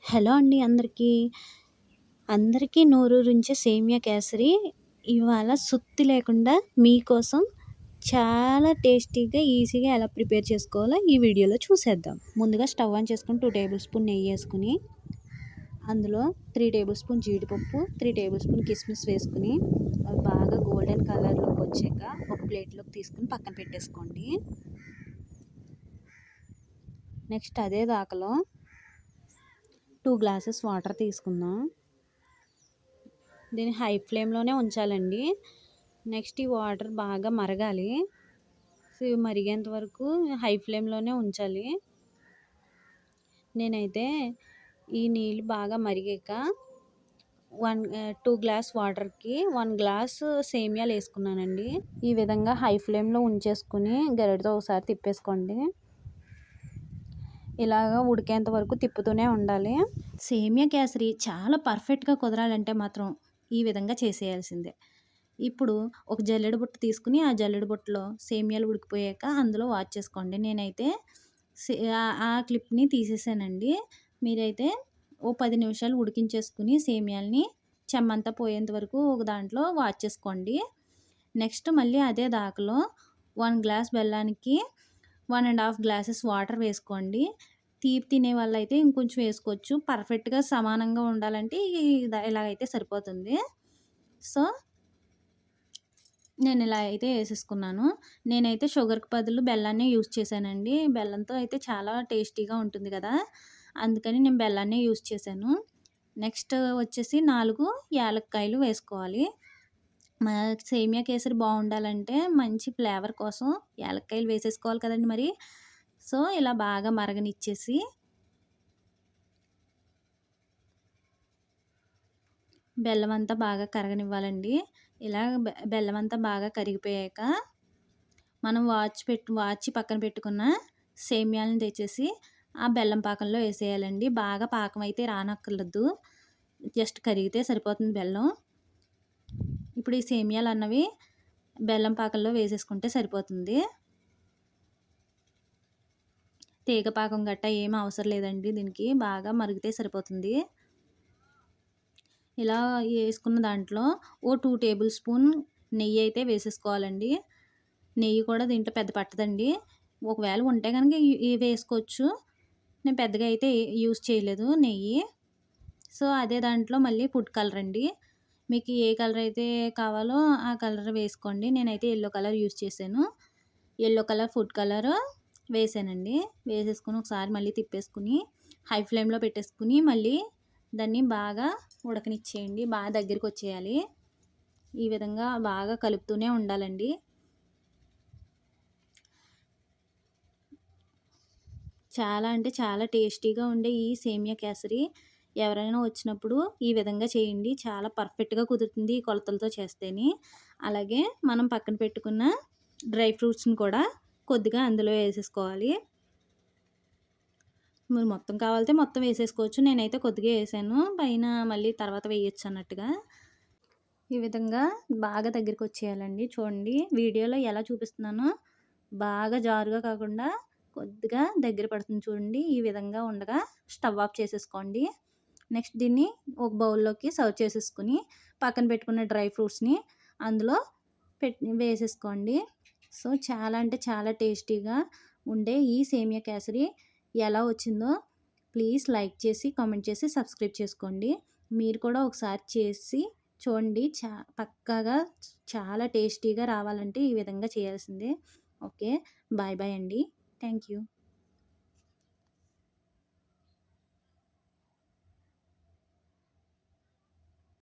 Hello అండి అందరికీ. అందరికీ నోరూరించే సేమియా కేసరి ఇవాళ సుత్తి లేకుండా మీకోసం చాలా టేస్టీగా, ఈజీగా ఎలా ప్రిపేర్ చేసుకోవాలో ఈ వీడియోలో చూసేద్దాం. ముందుగా స్టవ్ ఆన్ చేసుకొని 2 టేబుల్ స్పూన్ నెయ్యేసుకొని, అందులో 3 టేబుల్ స్పూన్ జీడిపప్పు, 3 టేబుల్ స్పూన్ కిస్మిస్ వేసుకొని, అవి బాగా గోల్డెన్ కలర్‌లోకి వచ్చాక ఒక ప్లేట్‌లోకి తీసుకొని పక్కన పెట్టేసుకోండి. నెక్స్ట్ అదే దాకలో 2 గ్లాసెస్ వాటర్ తీసుకుందాం. దీన్ని హై ఫ్లేమ్‌లోనే ఉంచాలండి. నెక్స్ట్ ఈ వాటర్ బాగా మరగాలి. సో, ఇవి మరిగేంత వరకు హై ఫ్లేమ్‌లోనే ఉంచాలి. నేనైతే ఈ నీళ్ళు బాగా మరిగాక 2 గ్లాస్ వాటర్‌కి 1 గ్లాసు సేమియాలేసుకున్నానండి. ఈ విధంగా హై ఫ్లేమ్‌లో ఉంచేసుకొని గరిటెతో ఒకసారి తిప్పేసుకోండి. ఇలాగ ఉడికేంత వరకు తిప్పుతూనే ఉండాలి. సేమియా కేసరి చాలా పర్ఫెక్ట్‌గా కుదరాలంటే మాత్రం ఈ విధంగా చేసేయాల్సిందే. ఇప్పుడు ఒక జల్లెడ బుట్ట తీసుకొని, ఆ జల్లెడ బుట్టలో సేమియాలు ఉడికిపోయాక అందులో వార్చేసుకోండి. నేనైతే ఆ క్లిప్‌ని తీసేసానండి. మీరైతే ఓ 10 నిమిషాలు ఉడికించేసుకొని సేమియాలని చెమ్మంతా పోయేంత వరకు ఒక దాంట్లో వార్చేసుకోండి. నెక్స్ట్ మళ్ళీ అదే దాకలో 1 గ్లాస్ బెల్లానికి 1 ½ గ్లాసెస్ వాటర్ వేసుకోండి. తీపి తినే వాళ్ళైతే ఇంకొంచెం వేసుకోవచ్చు. పర్ఫెక్ట్‌గా సమానంగా ఉండాలంటే ఇలాగైతే సరిపోతుంది. సో, నేను ఇలా అయితే ఏసేసుకున్నాను. నేనైతే షుగర్‌కి బదులు బెల్లాన్నే యూజ్ చేశానండి. బెల్లంతో అయితే చాలా టేస్టీగా ఉంటుంది కదా! అందుకని నేను బెల్లాన్నే యూజ్ చేశాను. నెక్స్ట్ వచ్చేసి 4 యాలక్కాయలు వేసుకోవాలి. మా సేమియా కేసరి బావుండాలంటే మంచి ఫ్లేవర్ కోసం యాలక్కాయలు వేసేసుకోవాలి కదండీ మరి. సో, ఇలా బాగా మరగనిచ్చేసి బెల్లమంతా బాగా కరగనివ్వాలండి. ఇలా బెల్లమంతా బాగా కరిగిపోయాక మనం వాచి పక్కన పెట్టుకున్న సేమియాలను తెచ్చేసి ఆ బెల్లం పాకంలో వేసేయాలండి. బాగా పాకం అయితే రానక్కర్లేదు. జస్ట్ కరిగితే సరిపోతుంది బెల్లం. ఇప్పుడు ఈ సేమియాలన్నవి బెల్లం పాకంలో వేసేసుకుంటే సరిపోతుంది. తీగ పాకం గట్టా ఏమి అవసరం లేదండి దీనికి. బాగా మరిగితే సరిపోతుంది. ఇలా ఏసుకున్న దాంట్లో ఓ 2 టేబుల్ స్పూన్ నెయ్యయితే వేసేసుకోవాలండి. నెయ్యి కూడా దీంట్లో పెద్ద పట్టదండి. ఒకవేళ ఉంటే గనక వేసుకోవచ్చు. నేను పెద్దగా అయితే యూజ్ చేయలేదు నెయ్యి. సో, అదే దాంట్లో మళ్ళీ ఫుడ్ కలర్ అండి. మీకు ఏ కలర్ అయితే కావాలో ఆ కలర్ వేసుకోండి. నేనైతే యెల్లో కలర్ యూజ్ చేశాను. యెల్లో కలర్ ఫుడ్ కలర్ వేసానండి. వేసేసుకొని ఒకసారి మళ్ళీ తిప్పేసుకొని హై ఫ్లేమ్‌లో పెట్టేసుకొని మళ్ళీ దాన్ని బాగా ఉడకనిచ్చేయండి. బాగా దగ్గరికొచ్చేయాలి. ఈ విధంగా బాగా కలుపుతూనే ఉండాలండి. చాలా అంటే చాలా టేస్టీగా ఉండే ఈ సేమియా కేసరి ఎవరైనా వచ్చినప్పుడు ఈ విధంగా చేయండి. చాలా పర్ఫెక్ట్‌గా కుదురుతుంది ఈ కొలతలతో చేస్తేని. అలాగే మనం పక్కన పెట్టుకున్న డ్రై ఫ్రూట్స్‌ని కూడా కొద్దిగా అందులో ఏసేసుకోవాలి. మీరు మొత్తం కావాలితే మొత్తం వేసేసుకోవచ్చు. నేనైతే కొద్దిగా ఏసాను. పైన మళ్ళీ తర్వాత వేయొచ్చు అన్నట్టుగా. ఈ విధంగా బాగా దగ్గరికొచ్చేయాలండి. చూడండి వీడియోలో ఎలా చూపిస్తున్నానో బాగా జారుగా కాకుండా కొద్దిగా దగ్గర పడుతుంది చూడండి. ఈ విధంగా ఉండగా స్టవ్ ఆఫ్ చేసేసుకోండి. నెక్స్ట్ దీన్ని ఒక బౌల్‌లోకి సర్వ్ చేసేసుకొని పక్కన పెట్టుకున్న డ్రై ఫ్రూట్స్‌ని అందులో వేసేసుకోండి. సో, చాలా అంటే చాలా టేస్టీగా ఉండే ఈ సేమియా కేసరి ఎలా వచ్చిందో ప్లీజ్ లైక్ చేసి, కామెంట్ చేసి, సబ్స్క్రైబ్ చేసుకోండి. మీరు కూడా ఒకసారి చేసి చూడండి. పక్కాగా చాలా టేస్టీగా రావాలంటే ఈ విధంగా చేయాల్సిందే. ఓకే. బాయ్ బాయ్ అండి. Thank you.